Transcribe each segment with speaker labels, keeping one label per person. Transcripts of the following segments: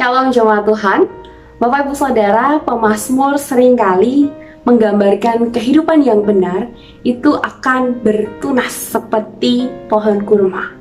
Speaker 1: Shalom jemaat Tuhan. Bapak Ibu Saudara, pemazmur seringkali menggambarkan kehidupan yang benar itu akan bertunas seperti pohon kurma.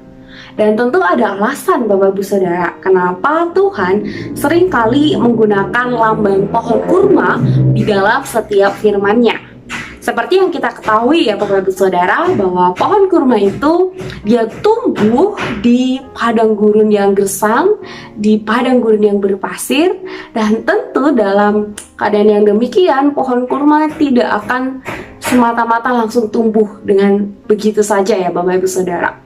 Speaker 1: Dan tentu ada alasan Bapak Ibu Saudara, kenapa Tuhan seringkali menggunakan lambang pohon kurma di dalam setiap firman-Nya. Seperti yang kita ketahui ya Bapak Ibu Saudara, bahwa pohon kurma itu dia tumbuh di padang gurun yang gersang, di padang gurun yang berpasir, dan tentu dalam keadaan yang demikian pohon kurma tidak akan semata-mata langsung tumbuh dengan begitu saja ya Bapak Ibu Saudara.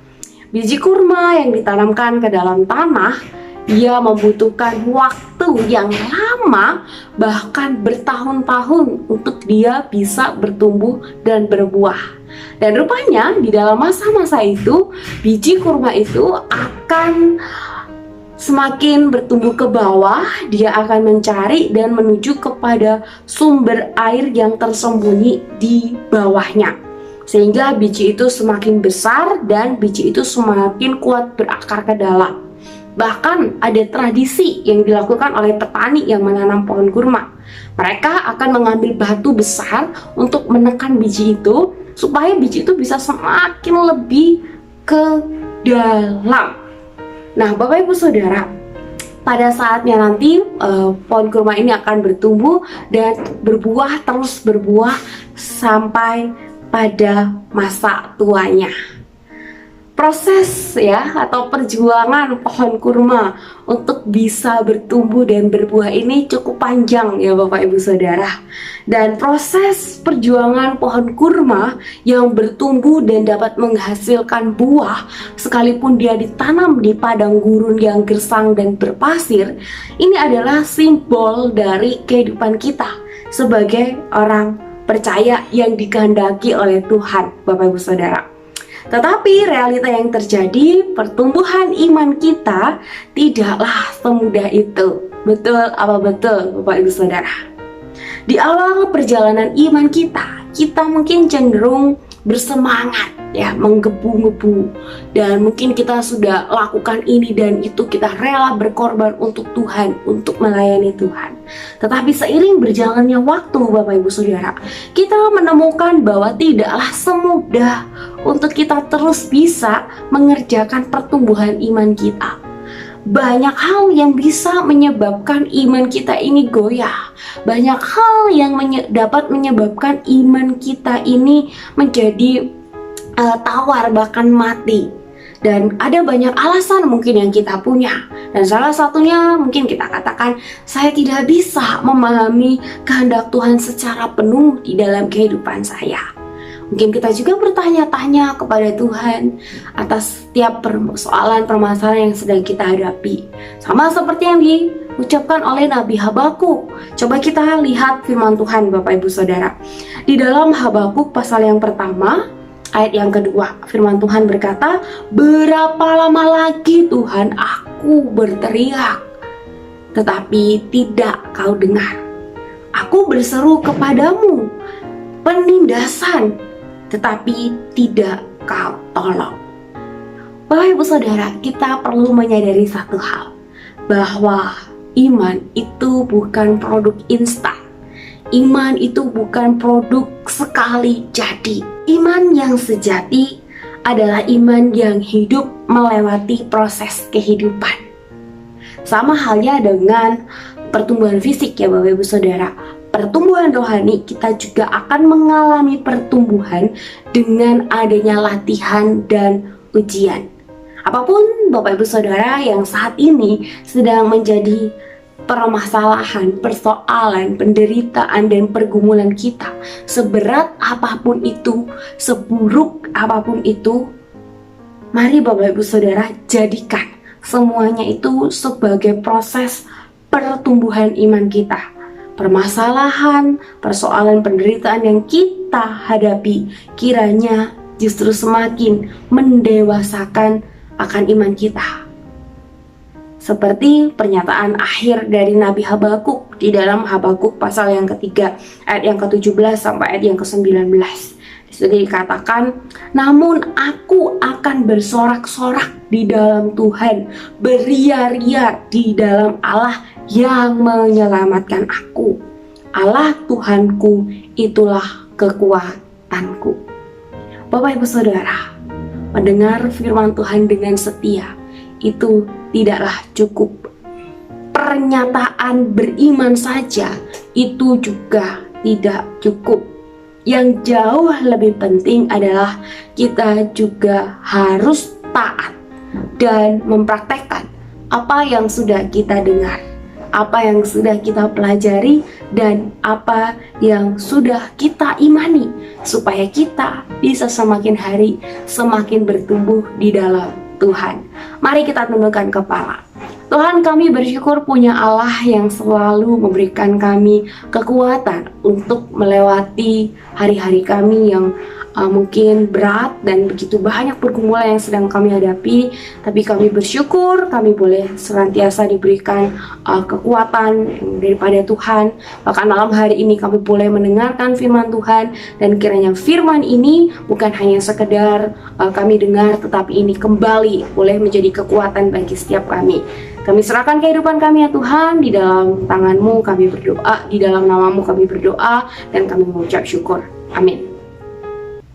Speaker 1: Biji kurma yang ditanamkan ke dalam tanah, dia membutuhkan waktu yang lama, bahkan bertahun-tahun untuk dia bisa bertumbuh dan berbuah. Dan rupanya di dalam masa-masa itu, biji kurma itu akan semakin bertumbuh ke bawah, dia akan mencari dan menuju kepada sumber air yang tersembunyi di bawahnya. Sehingga biji itu semakin besar dan biji itu semakin kuat berakar ke dalam. Bahkan ada tradisi yang dilakukan oleh petani yang menanam pohon kurma. Mereka akan mengambil batu besar untuk menekan biji itu, supaya biji itu bisa semakin lebih ke dalam. Nah Bapak Ibu Saudara, pada saatnya nanti pohon kurma ini akan bertumbuh dan berbuah, terus berbuah sampai pada masa tuanya. Proses ya atau perjuangan pohon kurma untuk bisa bertumbuh dan berbuah ini cukup panjang ya Bapak Ibu Saudara. Dan proses perjuangan pohon kurma yang bertumbuh dan dapat menghasilkan buah sekalipun dia ditanam di padang gurun yang gersang dan berpasir, ini adalah simbol dari kehidupan kita sebagai orang percaya yang dikehendaki oleh Tuhan Bapak Ibu Saudara. Tetapi realita yang terjadi, pertumbuhan iman kita tidaklah semudah itu. Betul apa betul Bapak Ibu Saudara? Di awal perjalanan iman kita mungkin cenderung bersemangat ya, menggebu-gebu, dan mungkin kita sudah lakukan ini dan itu, kita rela berkorban untuk Tuhan, untuk melayani Tuhan. Tetapi seiring berjalannya waktu Bapak Ibu Saudara, kita menemukan bahwa tidaklah semudah untuk kita terus bisa mengerjakan pertumbuhan iman kita. Banyak hal yang bisa menyebabkan iman kita ini goyah. Banyak hal yang dapat menyebabkan iman kita ini menjadi tawar, bahkan mati. Dan ada banyak alasan mungkin yang kita punya. Dan salah satunya mungkin kita katakan, saya tidak bisa memahami kehendak Tuhan secara penuh di dalam kehidupan saya. Mungkin kita juga bertanya-tanya kepada Tuhan atas setiap permasalahan yang sedang kita hadapi. Sama seperti yang diucapkan oleh Nabi Habakuk. Coba kita lihat firman Tuhan Bapak Ibu Saudara. Di dalam Habakuk pasal yang pertama, ayat yang kedua, firman Tuhan berkata, "Berapa lama lagi Tuhan aku berteriak, tetapi tidak kau dengar. Aku berseru kepadamu penindasan, tetapi tidak kau tolong." Bapak Ibu Saudara, kita perlu menyadari satu hal, bahwa iman itu bukan produk instan. Iman itu bukan produk sekali jadi. Iman yang sejati adalah iman yang hidup melewati proses kehidupan. Sama halnya dengan pertumbuhan fisik ya Bapak Ibu Saudara. Pertumbuhan rohani kita juga akan mengalami pertumbuhan dengan adanya latihan dan ujian. Apapun Bapak Ibu Saudara yang saat ini sedang menjadi permasalahan, persoalan, penderitaan dan pergumulan kita, seberat apapun itu, seburuk apapun itu, mari Bapak Ibu Saudara jadikan semuanya itu sebagai proses pertumbuhan iman kita. Permasalahan, persoalan, penderitaan yang kita hadapi kiranya justru semakin mendewasakan akan iman kita. Seperti pernyataan akhir dari Nabi Habakuk di dalam Habakuk pasal yang ketiga, ayat yang ke-17 sampai ayat yang ke-19. Di Jadi dikatakan, namun aku akan bersorak-sorak di dalam Tuhan, beria-ria di dalam Allah yang menyelamatkan aku. Allah Tuhanku itulah kekuatanku. Bapak Ibu Saudara, mendengar firman Tuhan dengan setia itu tidaklah cukup. Pernyataan beriman saja itu juga tidak cukup. Yang jauh lebih penting adalah kita juga harus taat dan mempraktekkan apa yang sudah kita dengar, apa yang sudah kita pelajari, dan apa yang sudah kita imani, supaya kita bisa semakin hari semakin bertumbuh di dalam Tuhan. Mari kita tundukkan kepala. Tuhan, kami bersyukur punya Allah yang selalu memberikan kami kekuatan untuk melewati hari-hari kami yang mungkin berat dan begitu banyak pergumulan yang sedang kami hadapi. Tapi kami bersyukur kami boleh senantiasa diberikan kekuatan daripada Tuhan. Bahkan malam hari ini kami boleh mendengarkan firman Tuhan, dan kiranya firman ini bukan hanya sekedar kami dengar, tetapi ini kembali boleh menjadi kekuatan bagi setiap kami. Kami serahkan kehidupan kami ya Tuhan, di dalam tangan-Mu kami berdoa, di dalam nama-Mu kami berdoa, dan kami mengucap syukur. Amin.